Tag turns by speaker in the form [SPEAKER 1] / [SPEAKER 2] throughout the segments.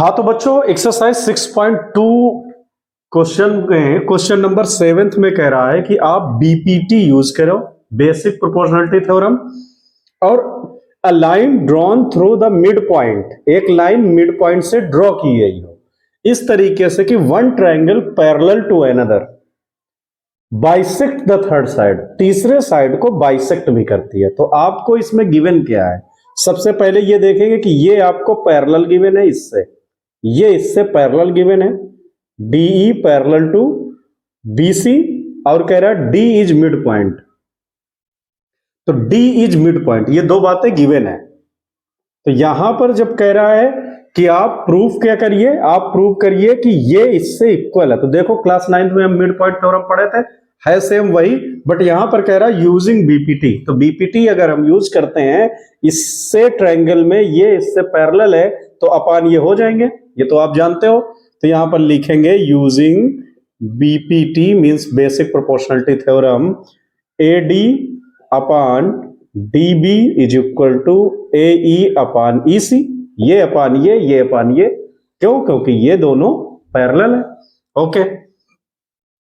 [SPEAKER 1] हाँ तो बच्चों एक्सरसाइज 6.2 क्वेश्चन नंबर 7 में कह रहा है कि आप बीपीटी यूज करो, बेसिक प्रोपोर्शनलिटी थ्योरम, और a line drawn through the mid point, एक लाइन मिड पॉइंट से ड्रॉ की गई हो इस तरीके से कि one triangle parallel to another bisect the third side, तीसरे साइड को बाइसेक्ट भी करती है। तो आपको इसमें गिवन क्या है, सबसे पहले ये देखेंगे कि ये आपको पैरेलल गिवन है, ये इससे पैरेलल गिवन है, DE पैरेलल टू BC, और कह रहा है D इज मिड पॉइंट। तो D इज मिड पॉइंट, ये दो बातें गिवन है। तो यहां पर जब कह रहा है कि आप प्रूफ क्या करिए, आप प्रूव करिए कि ये इससे इक्वल है। तो देखो क्लास 9th में हम मिड पॉइंट थ्योरम पढ़े थे, है सेम वही, बट यहां पर कह रहा है यूजिंग बीपीटी। तो बीपीटी अगर हम यूज करते हैं इससे ट्रायंगल में, ये इससे पैरेलल है तो अपान ये हो जाएंगे, ये तो आप जानते हो। तो यहां पर लिखेंगे using BPT means basic proportionality theorem, AD upon DB is equal to AE upon EC, ये अपान ये अपान ये, क्यों? क्योंकि ये दोनों पैरेलल है। ओके,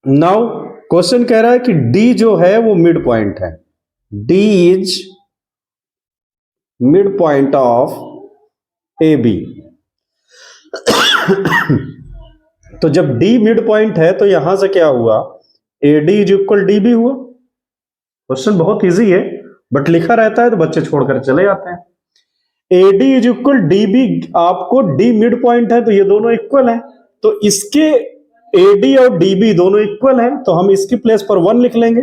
[SPEAKER 1] नाउ क्वेश्चन कह रहा है कि D जो है वो मिड पॉइंट है, D is mid point of AB। तो जब D मिड पॉइंट है तो यहां से क्या हुआ, AD इज इक्वल DB हुआ। क्वेश्चन बहुत इजी है, बट लिखा रहता है तो बच्चे छोड़कर चले जाते हैं। AD इज इक्वल DB, आपको D मिड पॉइंट है तो ये दोनों इक्वल है, तो इसके AD और DB दोनों इक्वल है, तो हम इसकी प्लेस पर 1 लिख लेंगे।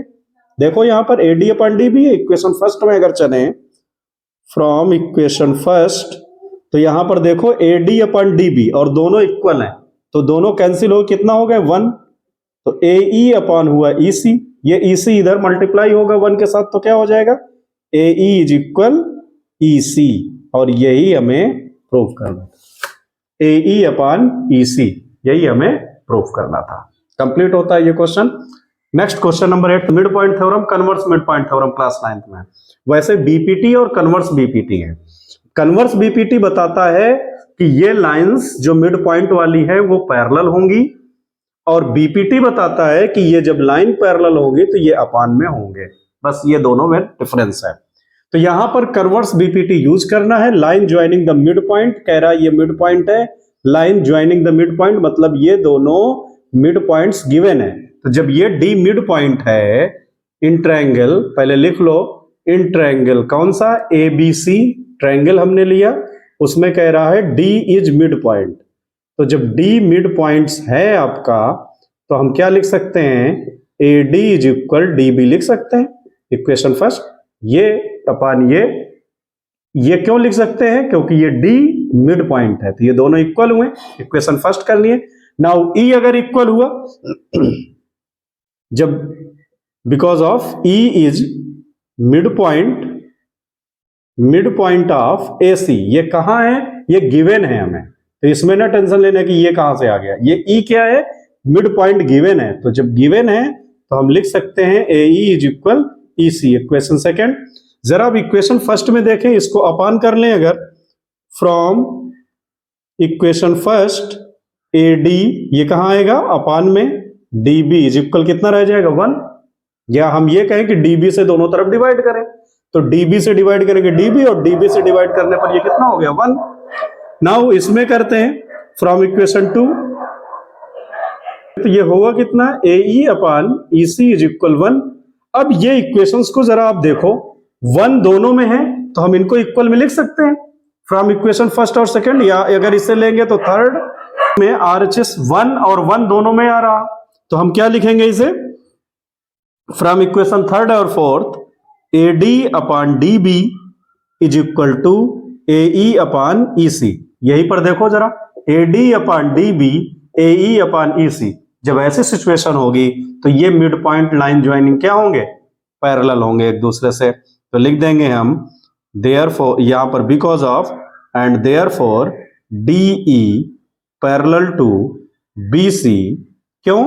[SPEAKER 1] देखो यहां पर AD अपॉन DB है, इक्वेशन फर्स्ट में अगर चले फ्रॉम इक्वेशन फर्स्ट, तो यहां पर देखो AD अपॉन DB और दोनों इक्वल हैं, तो दोनों कैंसिल हो, कितना हो गया 1। तो AE अपॉन हुआ EC, ये EC इधर मल्टीप्लाई होगा 1 के साथ, तो क्या हो जाएगा AE इज इक्वल EC, और यही हमें प्रूफ करना था। AE अपॉन EC, यही हमें प्रूफ करना था। कंप्लीट होता है ये question. Next question number 8, mid point theorem, converse mid point theorem class 9th में। वैसे बीपीटी और कन्वर्स बीपीटी है। कन्वर्स बीपीटी बताता है कि ये लाइंस जो मिड पॉइंट वाली है वो पैरेलल होंगी, और बीपीटी बताता है कि ये जब लाइन पैरेलल होगी तो ये अपान में होंगे। बस ये दोनों में डिफरेंस है। तो यहां पर कन्वर्स बीपीटी यूज करना है। Line joining the mid point, कह रहा है ये मिड पॉइंट है, line joining the mid point मतलब ये दोनों मिड पॉइंट्स गिवन है। तो जब ये D मिड पॉइंट है इन ट्रायंगल, पहले लिख लो इन ट्रायंगल, कौन सा ABC ट्रायंगल हमने लिया, उसमें कह रहा है D इज मिड पॉइंट। तो जब D मिड पॉइंट्स है आपका, तो हम क्या लिख सकते हैं, AD इज इक्वल DB लिख सकते हैं, इक्वेशन फर्स्ट, ये अपान ये क्यों लिख सकते हैं, क्योंकि ये D मिड पॉइंट है, तो ये दोनों इक्वल हुए, इक्वेशन फर्स्ट कर लिए। नाउ E अगर इक्वल हुआ, जब because of E is mid point of AC, ये कहां है, ये गिवन है हमें, तो इसमें ना टेंशन लेना कि ये कहां से आ गया, ये E क्या है, मिड पॉइंट गिवन है। तो जब गिवन है तो हम लिख सकते हैं AE is equal EC, equation second. जरा अब इक्वेशन फर्स्ट में देखें, इसको अपान कर लें अगर, फ्रॉम इक्वेशन फर्स्ट AD, ये कहां आएगा अपान में, DB इज इक्वल कितना रह जाएगा 1, या हम ये कहें कि DB से दोनों तरफ डिवाइड करें, तो DB से डिवाइड करेंगे DB, और DB से डिवाइड करने पर ये कितना हो गया 1। नाउ इसमें करते हैं फ्रॉम इक्वेशन 2, तो ये होगा कितना, AE upon EC is equal 1। अब ये इक्वेशंस को जरा आप देखो, 1 दोनों में है तो हम इनको इक्वल में लिख सकते हैं फ्रॉम इक्वेशन फर्स्ट और सेकंड, या अगर इसे लेंगे तो थर्ड में RHS 1 और 1 दोनों में आ रहा, तो हम क्या लिखेंगे इसे, फ्रॉम इक्वेशन थर्ड और fourth, AD upon DB is equal to AE upon EC। यहीं पर देखो जरा, AD upon DB, AE upon EC, जब ऐसी सिचुएशन होगी तो ये मिड पॉइंट लाइन ज्वाइनिंग क्या होंगे, पैरेलल होंगे एक दूसरे से। तो लिख देंगे हम देयरफॉर, यहां पर because of and therefore DE parallel to BC, क्यों,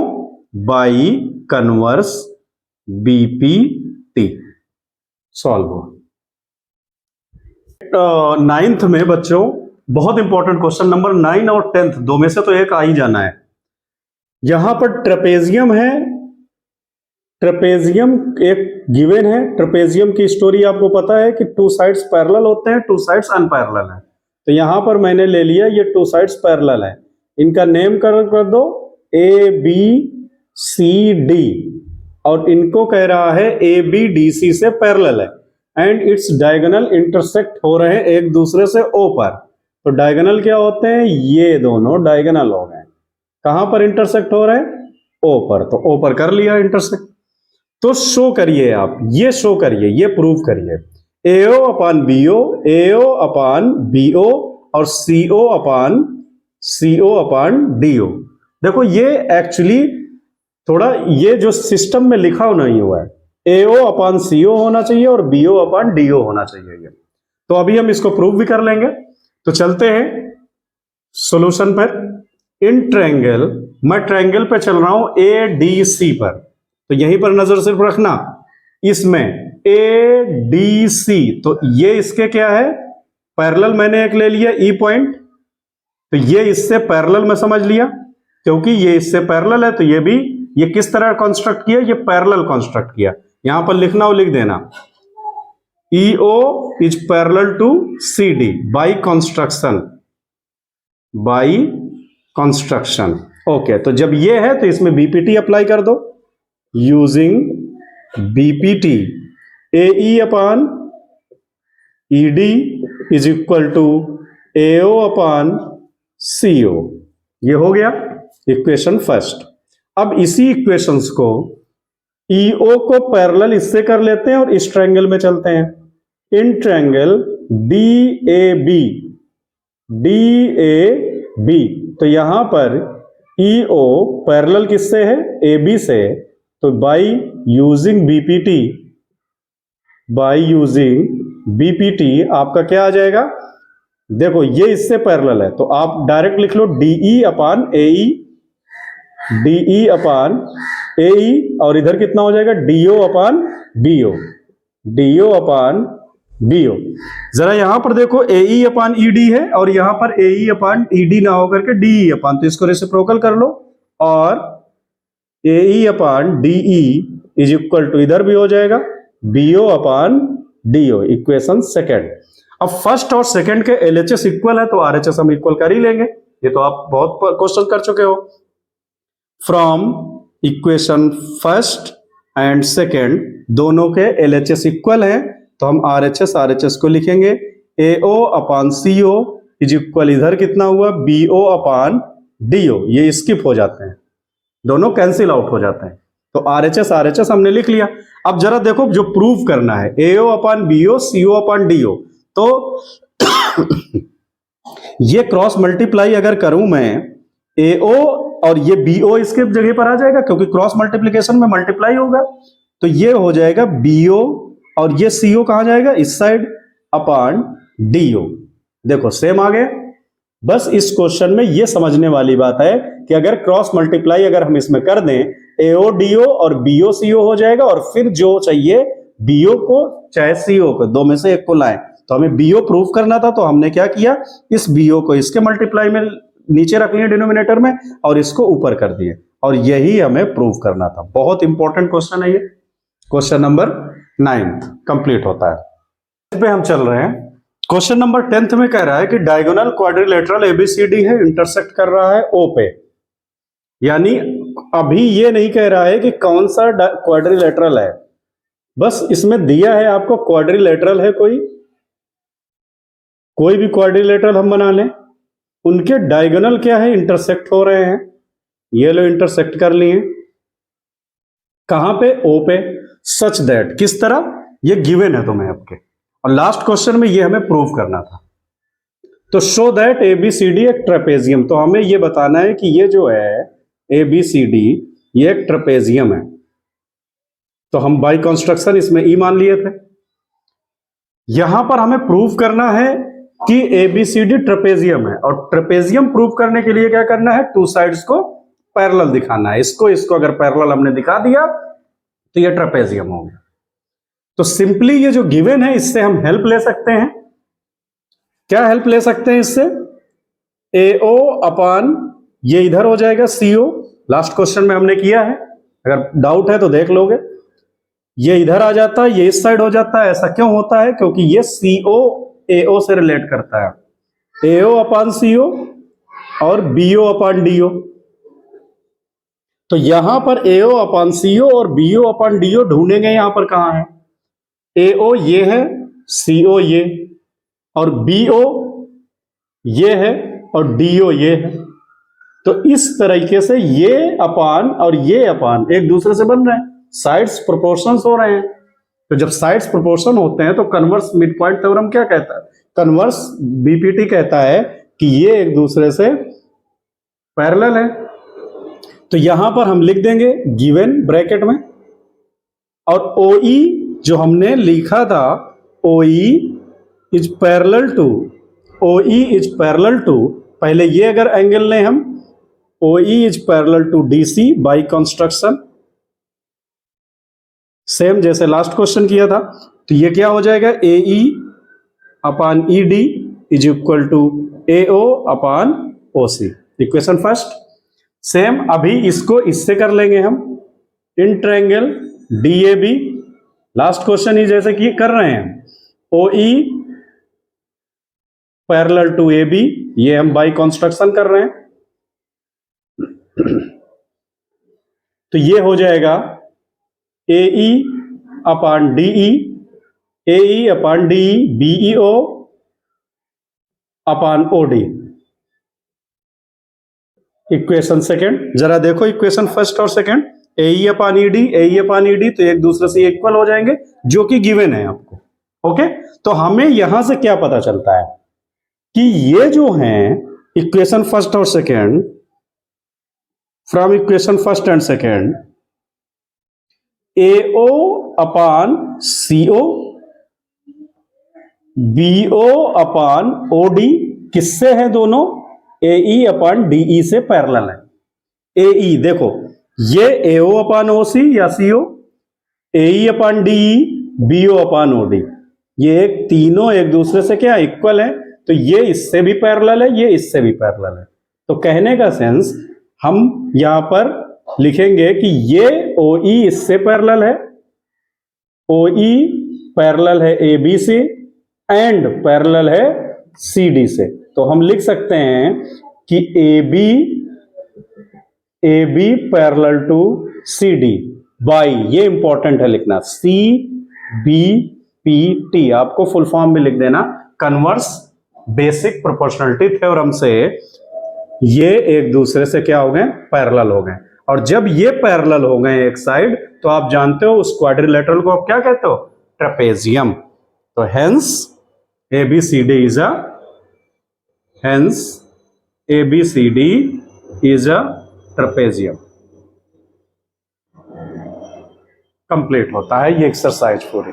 [SPEAKER 1] बाई कन्वर्स BPT। सॉल्व हुआ। 9th में बच्चों बहुत इंपॉर्टेंट क्वेश्चन नंबर 9 और 10 दो में से तो एक आ ही जाना है। यहां पर ट्रेपेजियम है, ट्रेपेजियम एक गिवन है। ट्रेपेजियम की स्टोरी आपको पता है कि टू साइड्स पैरेलल होते हैं, टू साइड्स अनपैरेलल है। तो यहां पर मैंने ले लिया ये टू साइड्स पैरेलल है, इनका नेम कर दो ए बी सी डी, और इनको कह रहा है ए बी डी सी से पैरेलल है एंड इट्स डायगोनल इंटरसेक्ट हो रहे हैं एक दूसरे से ओ पर। तो डायगोनल क्या होते हैं, ये दोनों डायगोनल हो गए। कहां पर इंटरसेक्ट हो रहे हैं, ओ पर। तो ओ पर कर लिया इंटरसेक्ट। तो शो करिए आप, ये शो करिए, ये प्रूव करिए एओ अपान बीओ, एओ अपान बीओ और सीओ अपान डीओ। देखो ये एक्चुअली थोड़ा ये जो सिस्टम में लिखा नहीं हुआ है, एओ अपान सीओ होना चाहिए और बीओ अपान डीओ होना चाहिए ये। तो अभी हम इसको प्रूव भी कर लेंगे। तो चलते हैं सॉल्यूशन पर। इन ट्रायंगल, मैं ट्रायंगल पे चल रहा हूं ए डी सी पर, तो यहीं पर नजर सिर्फ रखना। इसमें ए डी सी, तो ये इसके क्या है, पैरेलल मैंने एक ले लिया ई पॉइंट, तो ये इससे पैरेलल में समझ लिया, क्योंकि ये इससे पैरेलल है। तो ये भी, ये किस तरह कंस्ट्रक्ट किया, ये पैरेलल कंस्ट्रक्ट किया। यहां पर लिखना हो लिख देना, EO is parallel to CD by construction. Okay, तो जब ये है तो इसमें BPT अप्लाई कर दो। Using BPT AE upon ED is equal to AO upon CO। ये हो गया इक्वेशन फर्स्ट। अब इसी इक्वेशंस को EO को पैरेलल इससे कर लेते हैं और इस ट्रायंगल में चलते हैं। इन ट्रायंगल DAB, तो यहां पर EO पैरेलल किससे है, AB से, तो बाई यूजिंग BPT आपका क्या आ जाएगा, देखो ये इससे पैरेलल है तो आप डायरेक्ट लिख लो DE अपान AE, और इधर कितना हो जाएगा DO अपान BO। जरा यहां पर देखो AE अपान ED है और यहां पर AE अपान ED ना होकर के DE अपान, तो इसको रेसिप्रोकल कर लो और AE upon DE is equal to, इधर भी हो जाएगा BO upon DO। Equation second. अब फर्स्ट और सेकेंड के LHS इक्वल है तो RHS हम इक्वल कर ही लेंगे, ये तो आप बहुत क्वेश्चन कर चुके हो। From equation first and second दोनों के LHS इक्वल है, तो हम RHS को लिखेंगे AO upon CO is equal, इधर कितना हुआ BO अपान DO, ये स्किप हो जाते हैं, दोनों कैंसिल आउट हो जाते हैं। तो RHS हमने लिख लिया। अब जरा देखो जो प्रूव करना है, AO upon BO CO upon DO, तो ये क्रॉस मल्टीप्लाई अगर करूं मैं AO और ये BO इसके जगह पर आ जाएगा, क्योंकि क्रॉस मल्टीप्लीकेशन में मल्टीप्लाई होगा, तो ये हो जाएगा BO और ये CO कहां जाएगा, इस साइड अपान DO। देखो सेम आ गया। बस इस क्वेश्चन में ये समझने वाली बात है कि अगर क्रॉस मल्टीप्लाई अगर हम इसमें कर दें, AO DO और BO CO हो जाएगा, और फिर जो चाहिए BO को चाहे CO को, दो में से एक को लाएं। तो हमें BO प्रूव करना था, तो हमने क्या किया, इस BO को इसके मल्टीप्लाई में नीचे रख लिया डिनोमिनेटर में और इसको ऊपर कर दिए, और यही हमें प्रूव करना था। बहुत इंपॉर्टेंट क्वेश्चन है ये। क्वेश्चन नंबर 9 कंप्लीट होता है। इस पे हम चल रहे हैं। क्वेश्चन नंबर 10 में कह रहा है कि डायगोनल क्वाड्रिलेटरल ABCD है, इंटरसेक्ट कर रहा है O पे। यानी अभी ये नहीं कह रहा है कि कौन सा क्वाड्रिलेटरल है, बस इसमें दिया है आपको क्वाड्रिलेटरल है, कोई भी क्वाड्रिलेटरल हम बना लें, उनके डायगोनल क्या है, इंटरसेक्ट हो रहे हैं। ये लो इंटरसेक्ट कर लिए, कहां पे, O पे। सच दैट, किस तरह, ये गिवन है तुम्हें आपके, और लास्ट क्वेश्चन में ये हमें प्रूव करना था। तो शो दैट ABCD एक ट्रेपेजियम, तो हमें ये बताना है कि ये जो है ABCD ये एक ट्रेपेजियम है। तो हम बाई कंस्ट्रक्शन इसमें E मान लिए थे। यहां पर हमें प्रूव करना है कि ABCD ट्रेपेजियम है, और ट्रेपेजियम प्रूव करने के लिए क्या करना है, टू साइड्स को पैरेलल दिखाना है। इसको अगर पैरेलल हमने दिखा दिया तो ये ट्रेपेजियम हो गया। तो सिंपली ये जो गिवन है इससे हम हेल्प ले सकते हैं। क्या हेल्प ले सकते हैं इससे, AO अपान ये इधर हो जाएगा CO, लास्ट क्वेश्चन में हमने किया है, अगर डाउट है तो देख लोगे। ये इधर आ जाता है, ये इस साइड हो जाता है। ऐसा क्यों होता है? क्योंकि ये CO AO से रिलेट करता है, AO अपान CO और BO अपान DO। तो यहां पर AO अपान CO और BO अपान DO ढूंढेंगे, यहां पर कहां है? AO ये है, CO ये, और BO ये है, और DO ये है। तो इस तरीके से ये अपान और ये अपान एक दूसरे से बन रहे हैं, साइड्स प्रोपोर्शंस हो रहे हैं। तो जब साइड्स प्रोपोर्शन होते हैं तो कन्वर्स मिड पॉइंट थ्योरम क्या कहता है? कन्वर्स BPT कहता है कि ये एक दूसरे से पैरेलल है। तो यहां पर हम लिख देंगे गिवन ब्रैकेट में, और OE जो हमने लिखा था, OE is parallel to, OE is parallel to, पहले ये अगर एंगल लें हम, OE is parallel to DC by construction, same जैसे लास्ट क्वेश्चन किया था। तो ये क्या हो जाएगा? AE upon ED is equal to AO upon OC, equation first. Same अभी इसको इससे कर लेंगे हम, in triangle DAB, last question ही जैसे कि कर रहे हैं, OE पैरेलल टू AB, ये हम बाय कंस्ट्रक्शन कर रहे हैं। तो ये हो जाएगा AE upon DE, AE upon DE, BEO अपान OD, इक्वेशन सेकेंड। जरा देखो इक्वेशन फर्स्ट और second, AE upon ED, AE upon ED तो एक दूसरे से इक्वल हो जाएंगे, जो कि गिवन है आपको। ओके, तो हमें यहां से क्या पता चलता है कि ये जो हैं इक्वेशन फर्स्ट और second, from equation first and second, AO upon CO, BO upon OD किससे है? दोनों AE अपान DE से पैरेलल है। AE देखो, ये AO अपान OC या CO, AE upon DE, BO अपान OD, ये एक तीनों एक दूसरे से क्या इक्वल है। तो ये इससे भी पैरेलल है, ये इससे भी पैरेलल है। तो कहने का सेंस हम यहां पर लिखेंगे कि ये OE इससे पैरेलल है, OE पैरेलल है AB से, एंड पैरेलल है CD से। तो हम लिख सकते हैं कि AB parallel to CD by, ये इंपॉर्टेंट है लिखना, CBPT, आपको फुल फॉर्म भी लिख देना, कन्वर्स बेसिक प्रोपोर्शनलिटी थ्योरम से ये एक दूसरे से क्या हो गए? पैरेलल हो गए। और जब ये पैरेलल हो गए एक साइड, तो आप जानते हो उस क्वाड्रिलेटरल को आप क्या कहते हो? ट्रेपेजियम। तो hence ABCD is a trapezium। Complete होता है ये एक्सरसाइज पूरी।